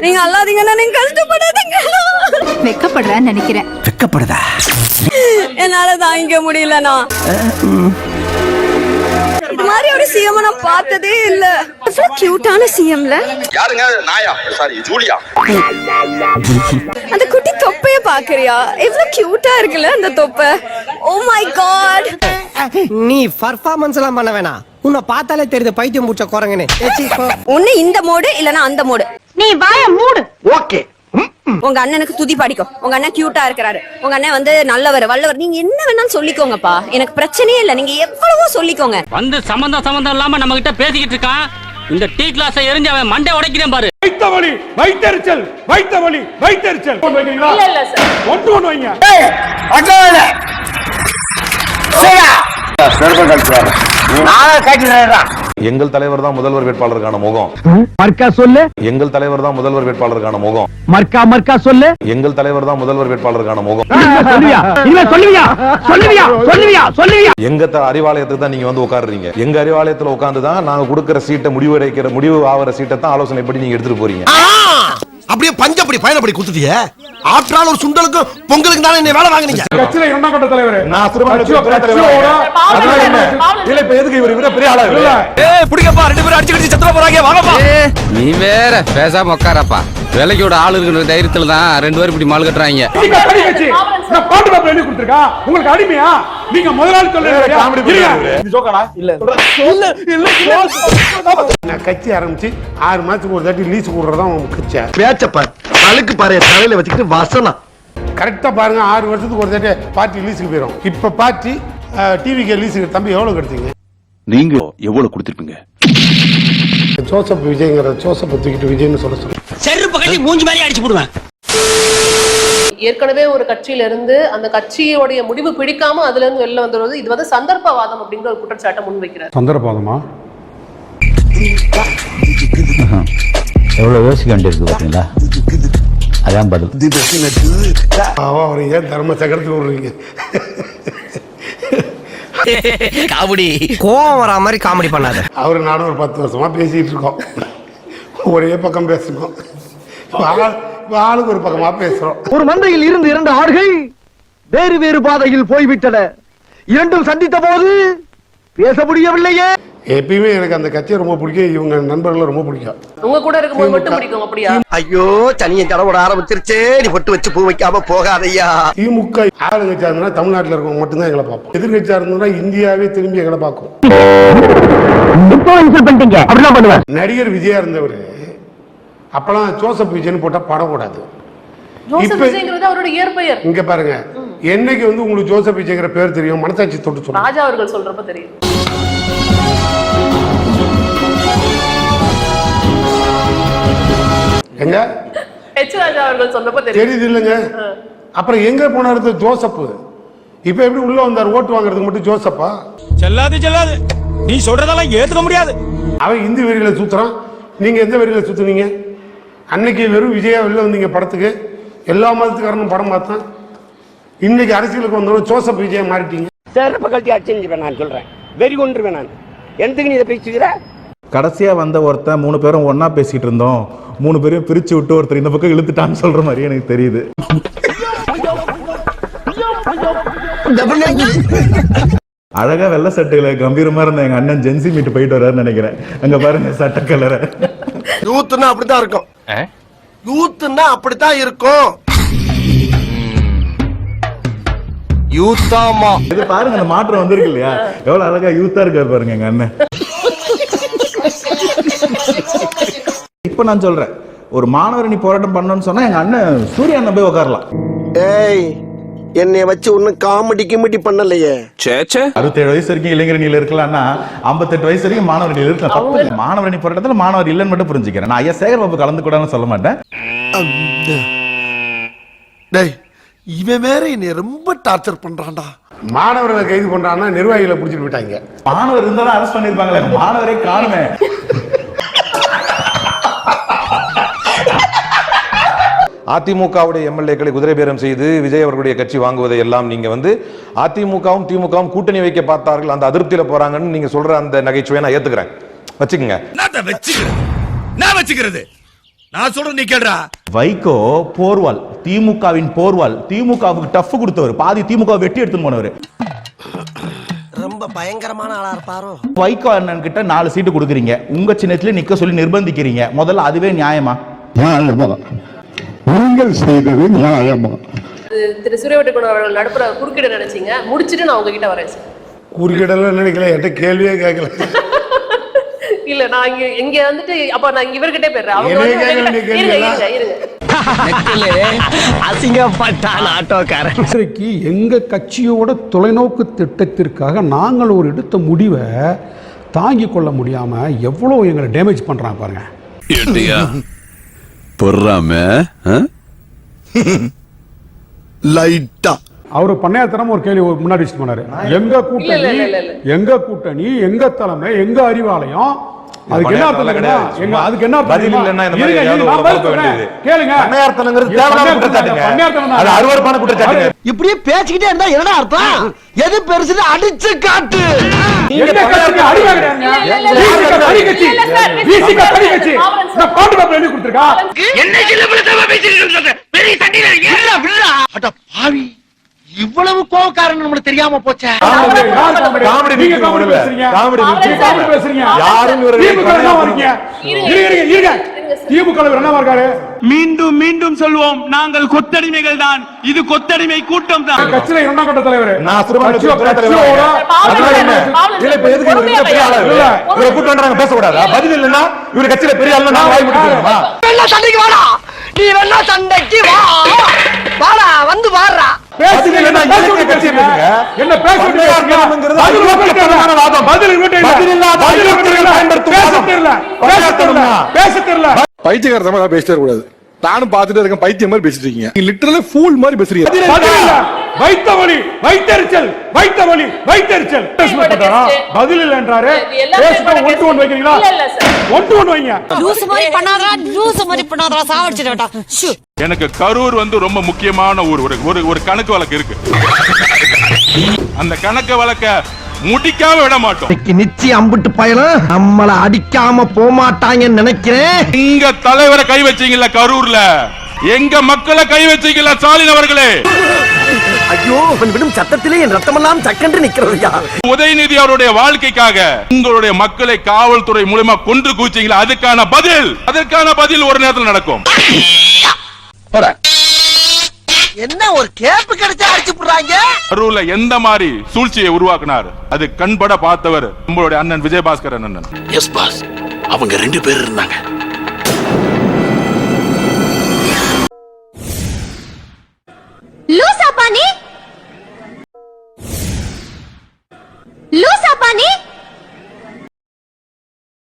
நீங்க அல்லாதீங்கன்னா நீங்க கஷ்டப்படாதீங்க. வெக்கப்படுறேன்னு நினைக்கிறேன். வெக்கப்படுதா? என்னால தாங்கிக்க முடியலண்ணா. இது மாதிரி ஒரு சிஎம் நான் பார்த்ததே இல்ல. கியூட்டான சிஎம்ல யாருங்க? நாயா? Sorry, Julia. அந்த குட்டி தொப்பைய பாக்குறியா? எவ்வளவு கியூட்டா இருக்குல்ல அந்த தொப்பை. Oh my god. நீ பர்ஃபார்மன்ஸ் எல்லாம் பண்ண வேணாம். உன்னை பார்த்தாலே தெரியுது பைத்தியம் பூச்ச குரங்கன்னு. ஒண்ணு இந்த மோடு இல்லனா அந்த மோடு. நீ வாய மூடு. ஓகே. உங்க அண்ணனுக்கு துதி பாடிக்கும். உங்க அண்ணன் கியூட்டா இருக்கிறாரு. உங்க அண்ணன் வந்து நல்லவர் வல்லவர். நீங்க என்ன வேணாலும் சொல்லிக்கோங்கப்பா. எனக்கு பிரச்சனையே இல்ல. நீங்க எவ்வளவோ சொல்லிக்கோங்க. வந்து சம்பந்தம் இல்லாம நம்ம கிட்ட பேசிக்கிட்டு இருக்கான். இந்த டீ கிளாஸை எரிஞ்சு அவன் மண்டை உடைக்கிறேன் பாரு. வைத்த வலி, வைத்தறிச்சல், வைத்த வலி, வைத்தறிச்சல். வைக்கிறீங்களா? இல்ல சார். ஒன்று வைங்க. எங்கள் தலைவர் தான் முதல்வர் வேட்பாளருக்கான முகம். மர்க்கா சொல்லு. எங்கள் தலைவர் தான் முதல்வர் வேட்பாளருக்கான முகம். மர்க்கா சொல்லு. எங்கள் தலைவர் தான் முதல்வர் வேட்பாளருக்கான முகம். சொல்லுவியா? எங்க அறிவாலயத்துக்கு தான் நீங்க வந்து உட்காருறீங்க. எங்க அறிவாலயத்துல உட்கார்ந்து தான் நாங்க கொடுக்கிற சீட்டை முடிவு ஆகிற சீட்டை தான் ஆலோசனைப்படி நீங்க எடுத்துட்டு போறீங்க. அப்படியே பஞ்சப்படி பயணப்படி கொடுத்துட்டிய. ஆற்றால் ஒரு சுண்டலுக்கு பொங்கலுக்கு தானே என்ன வேலை வாங்குனீங்க. கட்சியில என்ன கொண்ட தலைவர்? நான் சிறுபான்மை தலைவர். இல்ல இப்ப எதுக்கு இவர பெரிய ஆளா இல்ல? ஏய் புடிங்கப்பா, ரெண்டு பேரும் அடிச்சு செத்துற போறாங்க. வாங்கப்பா. நீ வேற பேசாம உட்காரப்பா. வேலைக்கோட ஆளு இருக்கிற தைரியத்துல தான் ரெண்டு பேரும் இப்படி மால் கட்டுறாங்க. நான் பாட்டு பாப்பா எழுதி கொடுத்திருக்கா. உங்களுக்கு அடிமையா? நீங்க முதலாளி சொல்லுங்க. காமெடி பண்ணுவீங்க. இது ஜோக்காடா? இல்ல. நான் கட்சி ஆரம்பிச்சு 6 மாசத்துக்கு ஒரு தாட்டி லீஸ் போடுறதா உங்க கட்சி. பேச்சப்பா அழுக்கு பாறைய தலையில வச்சுக்கிட்டு வசனம். கரெக்டா பாருங்க, 6 வருஷத்துக்கு ஒரு தாட்டி பார்ட்டி லீஸுக்கு போயிடும். இப்ப பார்ட்டி டிவிக்கு லீஸுக்கு தம்பி எவ்வளவு கிடைச்சீங்க? நீங்க எவ்வளவு கொடுத்திருப்பீங்க? ஜோசப் விஜய்ங்கிற ஜோசப் தூக்கிட்டு விஜய்னு சொல்ல செருப்பு கட்டி மூஞ்சி மாதிரி அடிச்சு போடுவேன். ஏற்கனவே ஒரு கட்சியில இருந்து அந்த கட்சியோடைய முடிவு பிடிக்காம அதுல இருந்து வெளில வந்துடுவது இது வந்து சந்தர்ப்பவாதம் அப்படிங்கிற ஒரு குற்றச்சாட்டை முன்வைக்கிறார். சந்தர்ப்பவாதமா? எவ்வளவு யோசிக்க வேண்டியிருக்கு பாத்தீங்களா? அதான் பதில். அவர் ஏன் தர்ம சக்கரத்தில் விடுறீங்க? காமெடி கோவம் வரா மாதிரி காமெடி பண்ணாத. அவரு நானும் ஒரு 10 வருஷமா பேசிட்டு இருக்கோம். ஒரே பக்கம் பேசணும், ஆளுக்கு ஒரு பக்கமா பேசுறோம். ஒரு மந்தையில் இருந்து 2 ஆடுகள் வேறு வேறு பாதையில் போய்விட்டன. இரண்டும் சந்தித்த போது பேச முடியவில்லையே. எப்பயுமே எனக்கு அந்த கட்சியை ரொம்ப பிடிக்கும். இவங்க நண்பர்களை ரொம்ப பிடிக்கும். உங்க கூட இருக்கும்போது மட்டும் பிடிக்கும் அப்படியா? ஐயோ சனியை கடவுட ஆரம்பிச்சிருச்சே. நீ பொட்டு வச்சு பூ வைக்காம போகாதையா. திமுக ஆளுங்கட்சியா இருந்தா தமிழ்நாட்டில் இருக்கவங்க மட்டும்தான் எங்களை பார்ப்போம். எதிர்கட்சியா இருந்தா இந்தியாவே திரும்பி எங்களை பார்க்கும். நடிகர் விஜயா இருந்தவர் அப்பெல்லாம் ஜோசப் விஜய்னு போட்டா படக்கூடாது. அவரோட இயற்பெயர். இங்க பாருங்க, என்னைக்கு வந்து உங்களுக்கு ஜோசப் விஜய்ங்கிற பேர் தெரியும்? மனசாட்சி தொட்டு சொல்லுங்க. ராஜா அவர்கள் சொல்றப்ப தெரியும். எங்க ராஜா அவர்கள் சொன்னப்ப தெரியுது இல்லைங்க. அப்புறம் எங்க போனாரு ஜோசப்? இப்ப எப்படி உள்ள வந்தார்? ஓட்டு வாங்குறதுக்கு மட்டும் ஜோசப்பா? செல்லாது நீ சொல்றதெல்லாம் ஏத்துக்க முடியாது. அவன் இந்தி வெறியில சுத்துறான். நீங்க எந்த வெறியில சுத்துனீங்க? அன்னைக்கு வெறும் விஜயா வெளில வந்தீங்க படத்துக்கு. எல்லா மதத்துக்காரனும் படம் பார்த்தான். இன்னைக்கு அரசியலுக்கு வந்தோம் ஜோசப் விஜயா மாறிட்டீங்க. செருப்பு கட்டி அடிச்சு நான் சொல்றேன். வெறி கொண்டுருவேன் நான். எதுக்கு நீ இதை பேசுகிற? கடைசியா வந்த ஒருத்தன் 3 பேரும் ஒன்னா பேசிட்டு இருந்தோம், 3 பேரையும் பிரிச்சு விட்டு ஒருத்தர் இந்த பக்கம் இழுத்துட்டான்னு சொல்ற மாதிரி எனக்கு தெரியுது. அழகா வெள்ளை சட்டையில கம்பீரமா இருந்த எங்க அண்ணன் ஜென்சி மீட் போயிட்டு வர்றாருன்னு நினைக்கிறேன். அங்க பாருங்க சட்டை கலரை. யூத்னா அப்படித்தான் இருக்கும். யூத்னா அப்படித்தான் இருக்கும். யூத்தாமா இது பாருங்க, அந்த மாற்றம் வந்திருக்கு இல்லையா? எவ்வளவு அழகா யூத்தா இருக்காரு பாருங்க எங்க அண்ணன். இப்ப நான் சொல்றேன், ஒரு மாணவர் நீ போராட்டம் பண்ணணும்னு சொன்னா எங்க அண்ணன் சூர்யா அண்ணன் போய் உட்காரலாம். ஏய் என்னைய வச்சு ஒன்னும் காமெடி கிமெடி பண்ணலையே. 67 வயசு வரைக்கும் இளைஞரணியில இருக்கலாம்னா 58 வயசு வரைக்கும் மாணவரணியில இருக்கலாம். தப்பு இல்லை. மாணவரணி போராட்டத்துல மாணவர் இல்லைன்னு மட்டும் புரிஞ்சுக்கிறேன். நான் ஐயா சேகர் பாபு கலந்து கூடாதுன்னு சொல்ல மாட்டேன். டேய் இவன் வேற என்னை ரொம்ப டார்ச்சர் பண்றான்டா. மாணவர்களை கைது பண்றான்னா நிர்வாகிகளை பிடிச்சிட்டு போயிட்டாங்க. மாணவர் இருந்தாலும் அரெஸ்ட் பண்ணிருப்பாங்களே, மாணவரே காணுமே. அதிமுகவுடைய எம்எல்ஏக்களை குதிரை பேரம் செய்து விஜய் அவர்களுடைய கட்சி வாங்குவதை எல்லாம் நீங்க வந்து அதிமுகவும் திமுகவும் கூட்டணி வைக்க பார்த்தார்கள், அந்த அதிருப்தியில போறாங்கன்னு நீங்க சொல்ற அந்த நகைச்சுவையை நான் ஏத்துக்கிறேன். வச்சுக்கோங்க. நான் சொல்றேன் நீ கேளுடா. வைகோ போர்வால், திமுகவின் போர்வால், திமுகவுக்கு டஃப் கொடுத்தவர், பாதி திமுக வெட்டி எடுத்துன்னு போனவர். ரொம்ப பயங்கரமான ஆளா இருப்பாரோ. வைகோ அண்ணன் கிட்ட 4 சீட்டு கொடுக்குறீங்க, உங்க சின்னத்துல நிக்க சொல்லி நிர்பந்திக்கிறீங்க. முதல்ல அதுவே நியாயமா? நியாயமா? நீங்கள் செய்தது நியாயமா? திரு சூரியவட்டகுணம் அவர்கள் நடுப்புற குறுக்கிட நினைச்சீங்க, முடிச்சிட்டு நான் உங்ககிட்ட வரேன் சார். குறுக்கிடலாம் நினைக்கல, என்கிட்ட கேள்வியே கேட்கல. இல்ல நான் இங்க வந்துட்டு அப்ப நான் இவர்கிட்ட போயிடுறேன். அவங்க அசிங்கப்பட்டான் ஆட்டோக்காரன். இன்றைக்கு எங்க கட்சியோட தொலைநோக்கு திட்டத்திற்காக நாங்கள் ஒரு எடுத்த முடிவை தாங்கிக் கொள்ள முடியாம எவ்வளவு எங்களை டேமேஜ் பண்றாங்க பாருங்க. பொறாம லைட்டா அவரு பண்ணையாத்தனம் ஒரு கேள்வி முன்னாடி வச்சுட்டு போனாரு. எங்க கூட்டணி, எங்க தலைமை, எங்க அறிவாலயம், அதுக்கு என்ன அர்த்தம்? அதுக்கு என்ன பதில் இல்லைன்னா இந்த மாதிரி கேளுங்க. அது அருவருப்பான குற்றச்சாட்டு. இப்படியே பேசிக்கிட்டே இருந்தா என்ன அர்த்தம்? எது பெருசு அடிச்சு காட்டு. என்ன கட்சிக்கு அடி வாங்குறாங்க? நான் பாட்டு பாப்பா எழுதி கொடுத்திருக்கா. என்ன சிலபலத்தமா பேசிட்டு இருக்க? பெரிய சண்டையில இல்ல விடுடா. அட பாவி, இவ்வளவு கோவக்காரன் நம்மளுக்கு தெரியாம போச்சே. மீண்டும் மீண்டும் சொல்வோம், நாங்கள் கொத்தடிமைகள் தான். இது கொத்தடிமை கூட்டம் தான். கட்சியில இரண்டாம் கட்ட தலைவர் பேசக்கூடாதா? பதில் இல்லைன்னா இவரு கட்சியில பெரிய ஆளு நான் வாய் முடிச்சுமா? சண்டைக்கு வாடா, நீ வேணா சண்டைக்கு வா. வாடா, வந்து வாடுறா. என்ன பைத்தியக்காரத்தமா பேசிட்டே கூடாது. நானும் பார்த்துட்டு இருக்கேன், பைத்தியம் மாதிரி பேசிட்டு இருக்கீங்க. லிட்டரலி ஃபூல் மாதிரி பேசுறீங்க. வைத்த வலி, வைத்தறிச்சல், வைத்த வலி, வைத்தறிச்சல். பதில் இல்ல என்றாரு. ஒன் டு ஒன் வைக்கிறீங்களா? ஒன் டு ஒன் வைங்க. லூஸ் மாதிரி பண்ணாதடா, லூஸ் மாதிரி பண்ணாதடா, சாவடிச்சிடடா. எனக்கு கரூர் ரொம்ப முக்கியமான ஊர். ஒரு கணக்கு வழக்கு இருக்கு. அந்த கணக்கு வழக்க முடிக்காம விட மாட்டோம். நிச்சயம் அம்பிட்டு பயணம் நம்மள அடிக்காம போமாட்டாங்கன்னு நினைக்கிறேன். எங்க தலைவரை கை வச்சீங்கல்ல கரூர்ல, எங்க மக்களை கை வச்சீங்கல்ல ஸ்டாலின் அவர்களே. ஐயோ, விடும் சத்தத்திலே என் ரத்தமெல்லாம் சக்கென்று நிக்கிறதுயா. உதயநிதி அவருடைய வாழ்க்கைக்காக உங்களுடைய மக்களை காவல்துறை மூலமா கொன்று கூச்சீங்களா, அதுக்கான பதில் ஒரு நேரத்தில் நடக்கும். என்ன ஒரு கேப்பு கிடைச்சா அடிச்சு போடுறாங்க. கரூர்ல எந்த மாதிரி சூழ்ச்சியை உருவாக்கினார் அது கண்பட பார்த்தவர் நம்மளுடைய அண்ணன் விஜயபாஸ்கர் அண்ணன். எஸ் பாஸ், அவங்க 2 பேர் இருந்தாங்க. லூசா பானி, லூசா பானி.